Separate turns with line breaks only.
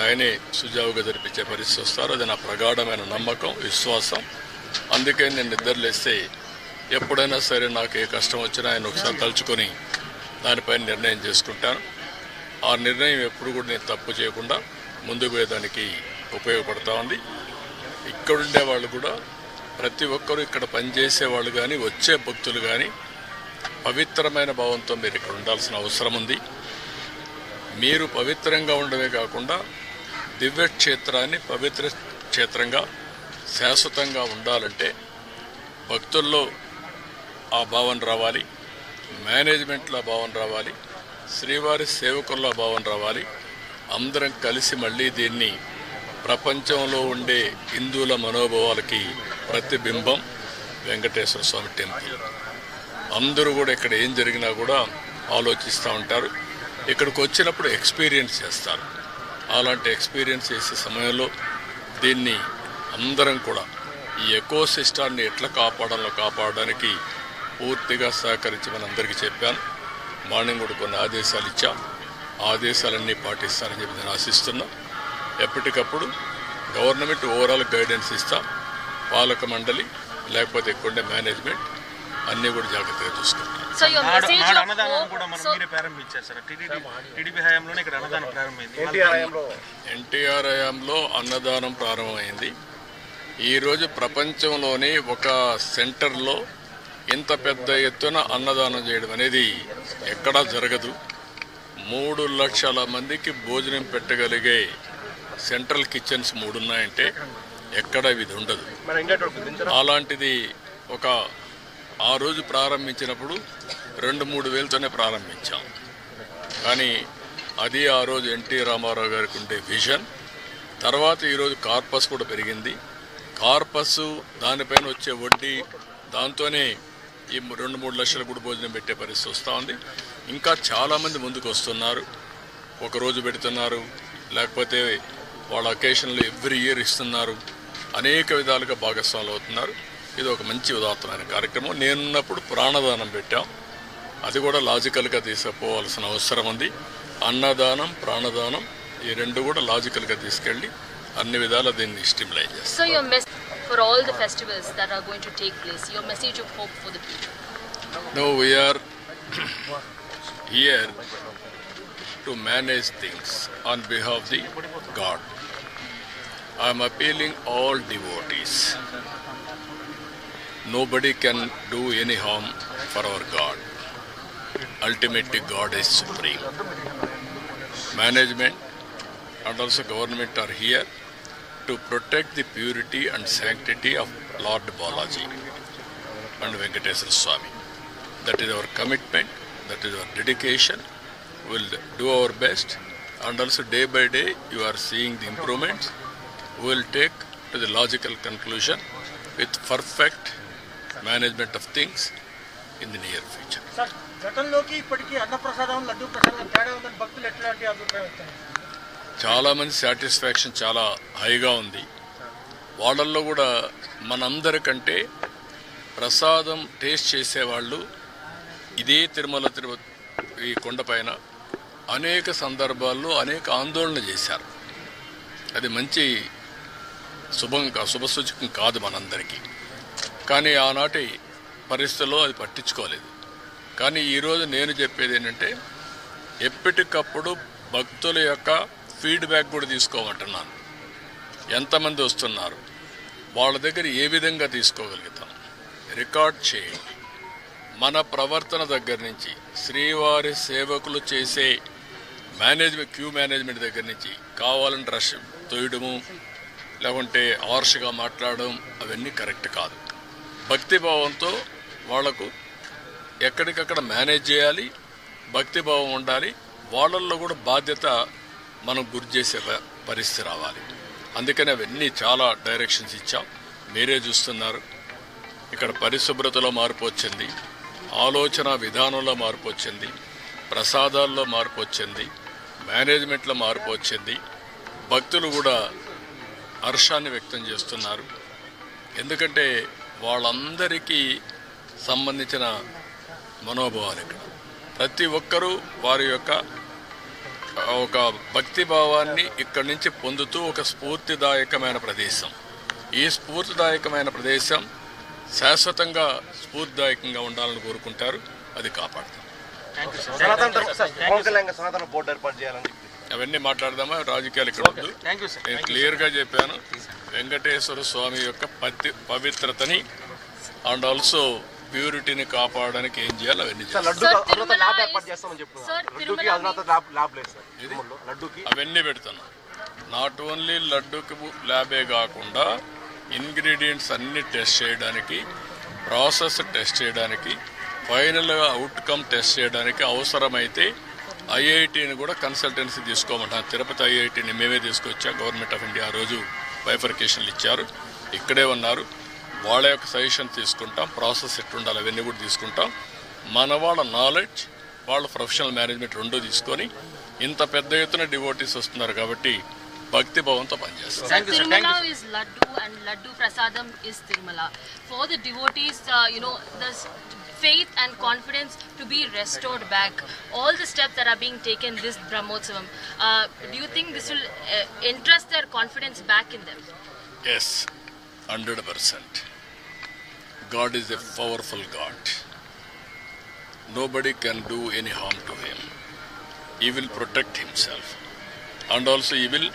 ఆయనే సుజావుగా జరిపించే పరిస్థితి వస్తారు. అది నా ప్రగాఢమైన నమ్మకం, విశ్వాసం. అందుకే నేను నిద్రలేస్తే ఎప్పుడైనా సరే నాకు ఏ కష్టం వచ్చినా ఆయన ఒకసారి తలుచుకొని దానిపైన నిర్ణయం చేసుకుంటాను. ఆ నిర్ణయం ఎప్పుడు కూడా నేను తప్పు చేయకుండా ముందుకు పోయేదానికి ఉపయోగపడతా ఉంది. ఇక్కడుండే వాళ్ళు కూడా ప్రతి ఒక్కరూ ఇక్కడ పనిచేసే వాళ్ళు కానీ వచ్చే భక్తులు కానీ పవిత్రమైన భావంతో మీరు ఇక్కడ ఉండాల్సిన అవసరం ఉంది. మీరు పవిత్రంగా ఉండడమే కాకుండా దివ్యక్షేత్రాన్ని పవిత్ర క్షేత్రంగా శాశ్వతంగా ఉండాలంటే భక్తుల్లో ఆ భావన రావాలి, మేనేజ్మెంట్లో భావన రావాలి, శ్రీవారి సేవకుల్లో భావన రావాలి. అందరం కలిసి మళ్ళీ దీన్ని ప్రపంచంలో ఉండే హిందువుల మనోభావాలకి ప్రతిబింబం వెంకటేశ్వర స్వామి టెంపుల్. అందరూ కూడా ఇక్కడ ఏం జరిగినా కూడా ఆలోచిస్తూ ఉంటారు. ఇక్కడికి వచ్చినప్పుడు ఎక్స్పీరియన్స్ చేస్తారు. అలాంటి ఎక్స్పీరియన్స్ చేసే సమయంలో దీన్ని అందరం కూడా ఈ ఎకో సిస్టాన్ని ఎట్లా కాపాడడానికి పూర్తిగా సహకరించమని అందరికీ చెప్పాను. మార్నింగ్ కూడా కొన్ని ఆదేశాలు ఇచ్చాం. ఆదేశాలన్నీ పాటిస్తానని చెప్పి నేను ఆశిస్తున్నా. ఎప్పటికప్పుడు గవర్నమెంట్ ఓవరాల్ గైడెన్స్ ఇస్తాం. పాలక మండలి లేకపోతే ఇక్కడ మేనేజ్మెంట్ అన్నీ కూడా జాగ్రత్తగా చూసుకుంటాం. ఎన్టీఆర్ హయాంలో అన్నదానం ప్రారంభమైంది. ఈరోజు ప్రపంచంలోనే ఒక సెంటర్లో ఇంత పెద్ద ఎత్తున అన్నదానం చేయడం అనేది ఎక్కడా జరగదు. 3 లక్షల మందికి భోజనం పెట్టగలిగే సెంట్రల్ కిచెన్స్ 3 ఉన్నాయంటే ఎక్కడ ఇది ఉండదు. అలాంటిది ఆ రోజు ప్రారంభించినప్పుడు 2-3 వేలతోనే ప్రారంభించాం. కానీ అది ఆ రోజు ఎన్టీ రామారావు గారికి ఉండే విజన్. తర్వాత ఈరోజు కార్పస్ కూడా పెరిగింది. కార్పస్ దానిపైన వచ్చే వడ్డీ దాంతోనే ఈ 2-3 లక్షల కూడా భోజనం పెట్టే పరిస్థితి వస్తూ ఉంది. ఇంకా చాలామంది ముందుకు వస్తున్నారు. ఒకరోజు పెడుతున్నారు, లేకపోతే వాళ్ళ అకేషన్లు ఎవ్రీ ఇయర్ ఇస్తున్నారు. అనేక విధాలుగా భాగస్వాములు అవుతున్నారు. ఇది ఒక మంచి ఉదాత్తమైన కార్యక్రమం. నేనున్నప్పుడు ప్రాణదానం పెట్టాం. అది కూడా లాజికల్గా తీసుకుపోవాల్సిన అవసరం ఉంది. అన్నదానం, ప్రాణదానం ఈ 2 కూడా లాజికల్గా తీసుకెళ్ళి అన్ని విధాలా దీన్ని స్టిమ్యులేట్ చేస్తాం.
For all the festivals that are going to take place, your message of hope for the people?
No, we are here to manage things on behalf of the God. I am appealing all devotees. Nobody can do any harm for our God. Ultimately, God is supreme. Management and also government are here to protect the purity and sanctity of Lord Balaji and Venkateswara Swami. That is our commitment, that is our dedication. We will do our best, and also day by day you are seeing the improvements. We will take to the logical conclusion with perfect management of things in the near future.
Sir, గతంలోకి ఇప్పటికీ అన్నప్రసాదం లడ్డూ ప్రసాదం తేడా ఉందని భక్తులు ఎట్లాంటి అభిప్రాయం వస్తాయి?
చాలామంది సాటిస్ఫాక్షన్ చాలా హైగా ఉంది. వాళ్ళల్లో కూడా మనందరికంటే ప్రసాదం టేస్ట్ చేసేవాళ్ళు ఇదే తిరుపతి ఈ కొండపైన అనేక సందర్భాల్లో అనేక ఆందోళన చేశారు. అది మంచి శుభసూచకం కాదు మనందరికీ. కానీ ఆనాటి పరిస్థితుల్లో అది పట్టించుకోలేదు. కానీ ఈరోజు నేను చెప్పేది ఏంటంటే ఎప్పటికప్పుడు భక్తుల యొక్క ఫీడ్బ్యాక్ కూడా తీసుకోమంటున్నాను. ఎంతమంది వస్తున్నారు, వాళ్ళ దగ్గర ఏ విధంగా తీసుకోగలుగుతాం రికార్డ్ చేయండి. మన ప్రవర్తన దగ్గర నుంచి శ్రీవారి సేవకులు చేసే క్యూ మేనేజ్మెంట్ దగ్గర నుంచి కావాలని రష్ తోయడము, లేకుంటే హార్ష్గా మాట్లాడడం అవన్నీ కరెక్ట్ కాదు. భక్తిభావంతో వాళ్లకు ఎక్కడికక్కడ మేనేజ్ చేయాలి, భక్తిభావం ఉండాలి. వాళ్ళల్లో కూడా బాధ్యత మనం గురి చేసే పరిస్థితి రావాలి. అందుకని అవన్నీ చాలా డైరెక్షన్స్ ఇచ్చాం. మీరే చూస్తున్నారు. ఇక్కడ పరిశుభ్రతలో మార్పు వచ్చింది, ఆలోచన విధానంలో మార్పు వచ్చింది, ప్రసాదాల్లో మార్పు వచ్చింది, మేనేజ్మెంట్లో మార్పు వచ్చింది. భక్తులు కూడా హర్షాన్ని వ్యక్తం చేస్తున్నారు. ఎందుకంటే వాళ్ళందరికీ సంబంధించిన మనోభావాలు ఇక్కడ ప్రతి ఒక్కరూ వారి యొక్క ఒక భక్తి భావాన్ని ఇక్కడి నుంచి పొందుతూ ఒక స్ఫూర్తిదాయకమైన ప్రదేశం. ఈ స్ఫూర్తిదాయకమైన ప్రదేశం శాశ్వతంగా స్ఫూర్తిదాయకంగా ఉండాలని కోరుకుంటారు. అది కాపాడుతాం.
సనాతన బోర్డు ఏర్పాటు చేయాలని
అవన్నీ మాట్లాడదామా? రాజకీయాలు ఇక్కడ వద్దు. నేను క్లియర్గా చెప్పాను, వెంకటేశ్వర స్వామి యొక్క పవిత్రతని అండ్ ఆల్సో ప్యూరిటీని కాపాడడానికి ఏం చేయాలి అవన్నీ అవన్నీ పెడతాను. నాట్ ఓన్లీ లడ్డూకి ల్యాబే కాకుండా ఇంగ్రీడియంట్స్ అన్ని టెస్ట్ చేయడానికి, ప్రాసెస్ టెస్ట్ చేయడానికి, ఫైనల్గా అవుట్కమ్ టెస్ట్ చేయడానికి అవసరమైతే ఐఐటిని కూడా కన్సల్టెన్సీ తీసుకోమంటాను. తిరుపతి ఐఐటిని మేమే తీసుకొచ్చా. గవర్నమెంట్ ఆఫ్ ఇండియా ఆ రోజు బైఫర్కేషన్లు ఇచ్చారు, ఇక్కడే ఉన్నారు. వాళ్ళ యొక్క సజెషన్ తీసుకుంటాం. ప్రాసెస్ ఎట్లుండాలి అవన్నీ కూడా తీసుకుంటాం. మన వాళ్ళ నాలెడ్జ్, వాళ్ళ ప్రొఫెషనల్ మేనేజ్మెంట్ రెండూ తీసుకొని ఇంత పెద్ద ఎత్తున డివోటీస్ వస్తున్నారు కాబట్టి భక్తి భావంతో పనిచేస్తాం.
Tirumala is Laddu and Laddu Prasadam is Tirumala. For the devotees, the faith and confidence to be restored back. All the steps that are being taken this Brahmotsavam, do you think this will entrust their confidence back in them?
Yes, 100%. God is a powerful God. Nobody can do any harm to him. He will protect himself. And also he will